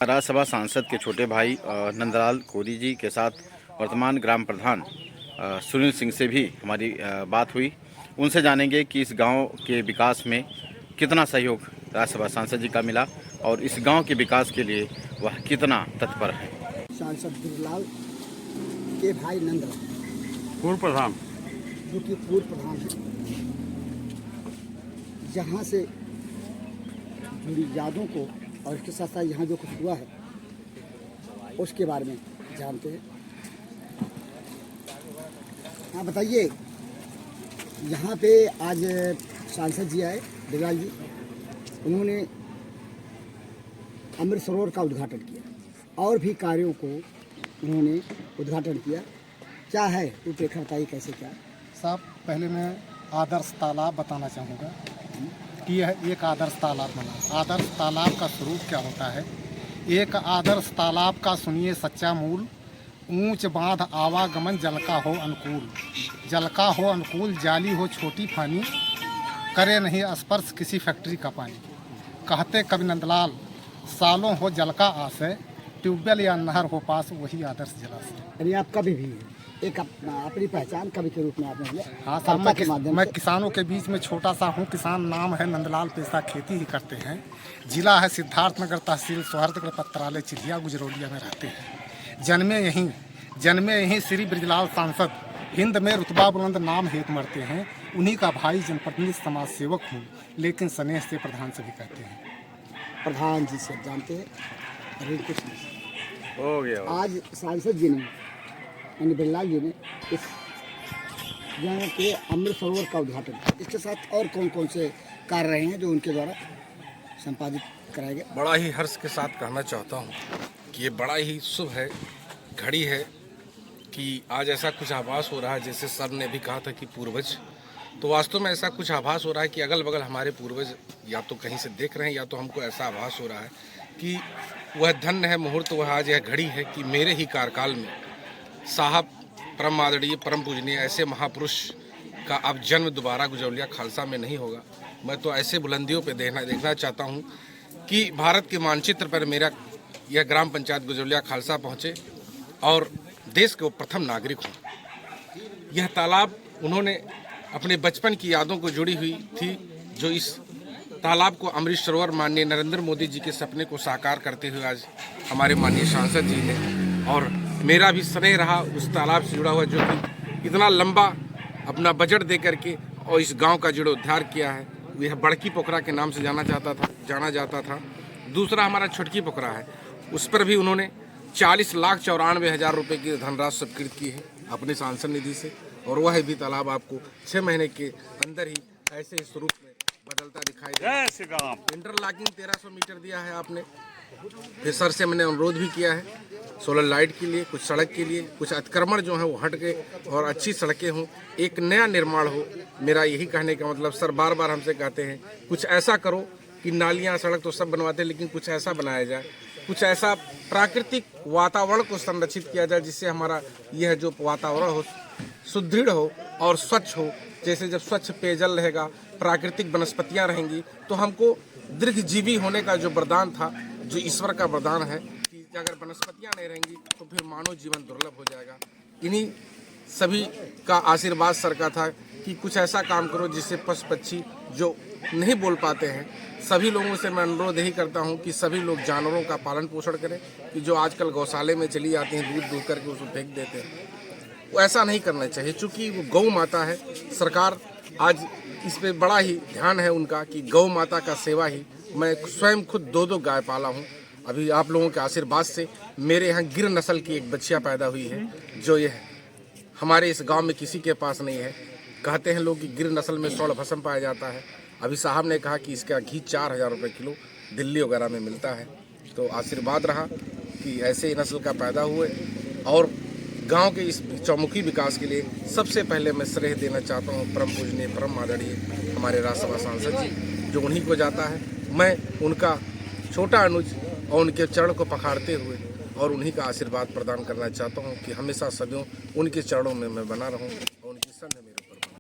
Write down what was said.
राज्यसभा सांसद के छोटे भाई नंदलाल कोरी जी के साथ वर्तमान ग्राम प्रधान सुनील सिंह से भी हमारी बात हुई। उनसे जानेंगे कि इस गांव के विकास में कितना सहयोग राज्यसभा सांसद जी का मिला और इस गांव के विकास के लिए वह कितना तत्पर है। सांसद बिरलाल के भाई नंदलाल पूर्व प्रधान, जो कि पूर्व प्रधान है, जहाँ से जुड़ी यादों को और इसके साथ साथ यहाँ जो कुछ हुआ है उसके बारे में जानते हैं। हाँ बताइए, यहाँ पे आज सांसद जी आए, बिरलाल जी, उन्होंने अमृत सरोवर का उद्घाटन किया और भी कार्यों को उन्होंने उद्घाटन किया। क्या है रूपरेखा, बताइए कैसे क्या? साहब, पहले मैं आदर्श तालाब बताना चाहूँगा कि यह एक आदर्श तालाब बना। आदर्श तालाब का स्वरूप क्या होता है? एक आदर्श तालाब का सुनिए सच्चा मूल, ऊंच बांध आवागमन जल का हो अनुकूल। जल का हो अनुकूल, जाली हो छोटी फानी, करे नहीं स्पर्श किसी फैक्ट्री का पानी। कहते कवि नंदलाल, सालों हो जल का आशय, ट्यूबवेल या नहर हो पास वही आदर्श जलाशय। यानी आप कभी भी एक अपनी पहचान कवि के रूप में आपने दिया। हाँ साहब, मैं किसानों के बीच में छोटा सा हूँ। किसान नाम है नंदलाल, पेशा खेती ही करते हैं। जिला है सिद्धार्थनगर, तहसील सोहर्दगढ़, पत्रालय चिड़िया गुजरौलिया में रहते हैं। जन्मे यहीं श्री ब्रजलाल सांसद, हिंद में रुतबा बुलंद नाम हेत मरते हैं। उन्हीं का भाई जनप्रतिनिधि समाज सेवक हूँ, लेकिन स्नेह से प्रधान सभी कहते हैं। प्रधान जी से जानते हैं, अरे कुछ नहीं हो गया। आज सांसद जी ने यानी बिरलाल जी ने इस यहाँ के अमृत सरोवर का उद्घाटन किया। इसके साथ और कौन कौन से कार्य रहे हैं जो उनके द्वारा संपादित कराए गए? बड़ा ही हर्ष के साथ कहना चाहता हूँ कि ये बड़ा ही शुभ है, घड़ी है कि आज ऐसा कुछ आभास हो रहा है, जैसे सर ने भी कहा था कि पूर्वज, तो वास्तव में ऐसा कुछ आभास हो रहा है कि अगल बगल हमारे पूर्वज या तो कहीं से देख रहे हैं या तो हमको ऐसा आभास हो रहा है कि वह धन्य है मुहूर्त, वह आज यह घड़ी है कि मेरे ही कार्यकाल में साहब परम आदरणीय परम पूजनीय ऐसे महापुरुष का अब जन्म दोबारा गुजरौलिया खालसा में नहीं होगा। मैं तो ऐसे बुलंदियों पे देखना चाहता हूँ कि भारत के मानचित्र पर मेरा यह ग्राम पंचायत गुजरौलिया खालसा पहुँचे और देश के वो प्रथम नागरिक हों। यह तालाब उन्होंने अपने बचपन की यादों को जुड़ी हुई थी, जो इस तालाब को अमृत सरोवर माननीय नरेंद्र मोदी जी के सपने को साकार करते हुए आज हमारे माननीय सांसद जी ने, और मेरा भी स्नेह रहा उस तालाब से जुड़ा हुआ, जो कि इतना लंबा अपना बजट दे करके और इस गांव का जीर्णोद्धार किया है। यह बड़की पोखरा के नाम से जाना जाता था। दूसरा हमारा छोटकी पोखरा है, उस पर भी उन्होंने 40,94,000 रुपये की धनराशि स्वीकृत की है अपने सांसद निधि से, और वह भी तालाब आपको 6 महीने के अंदर ही ऐसे ही स्वरूप में बदलता दिखाई देगा। इंटरलॉकिंग 1300 मीटर दिया है आपने। फिर सर से मैंने अनुरोध भी किया है सोलर लाइट के लिए, कुछ सड़क के लिए, कुछ अतिक्रमण जो है वो हट गए और अच्छी सड़कें हों, एक नया निर्माण हो। मेरा यही कहने का मतलब, सर बार बार हमसे कहते हैं कुछ ऐसा करो कि नालियाँ सड़क तो सब बनवाते हैं, लेकिन कुछ ऐसा बनाया जाए, कुछ ऐसा प्राकृतिक वातावरण को संरक्षित किया जाए जिससे हमारा यह जो वातावरण हो सुदृढ़ हो और स्वच्छ हो। जैसे जब स्वच्छ पेयजल रहेगा, प्राकृतिक वनस्पतियाँ रहेंगी, तो हमको दीर्घजीवी होने का जो वरदान था, जो ईश्वर का वरदान है कि अगर वनस्पतियाँ नहीं रहेंगी तो फिर मानव जीवन दुर्लभ हो जाएगा। इन्हीं सभी का आशीर्वाद सर का था कि कुछ ऐसा काम करो जिससे पशु पक्षी जो नहीं बोल पाते हैं, सभी लोगों से मैं अनुरोध यही करता हूं कि सभी लोग जानवरों का पालन पोषण करें, कि जो आजकल गौशाले में चली जाती हैं दूध दूध करके उसको फेंक देते हैं, वो ऐसा नहीं करना चाहिए। चूँकि वो गौ माता है, सरकार आज इस पे बड़ा ही ध्यान है उनका कि गौ माता का सेवा ही। मैं स्वयं खुद 2 गाय पाला हूँ। अभी आप लोगों के आशीर्वाद से मेरे यहाँ गिर नस्ल की एक बच्चिया पैदा हुई है, जो ये हमारे इस गांव में किसी के पास नहीं है। कहते हैं लोग कि गिर नस्ल में स्वर्ण भस्म पाया जाता है। अभी साहब ने कहा कि इसका घी 4,000 रुपये किलो दिल्ली वगैरह में मिलता है। तो आशीर्वाद रहा कि ऐसे नस्ल का पैदा हुए, और गांव के इस चौमुखी विकास के लिए सबसे पहले मैं श्रेय देना चाहता हूं परम पूजनीय परम आदरणीय हमारे राज्यसभा सांसद जी, जो उन्हीं को जाता है। मैं उनका छोटा अनुज और उनके चरण को पखाड़ते हुए और उन्हीं का आशीर्वाद प्रदान करना चाहता हूं कि हमेशा सदियों उनके चरणों में मैं बना रहूं और उनकी संग में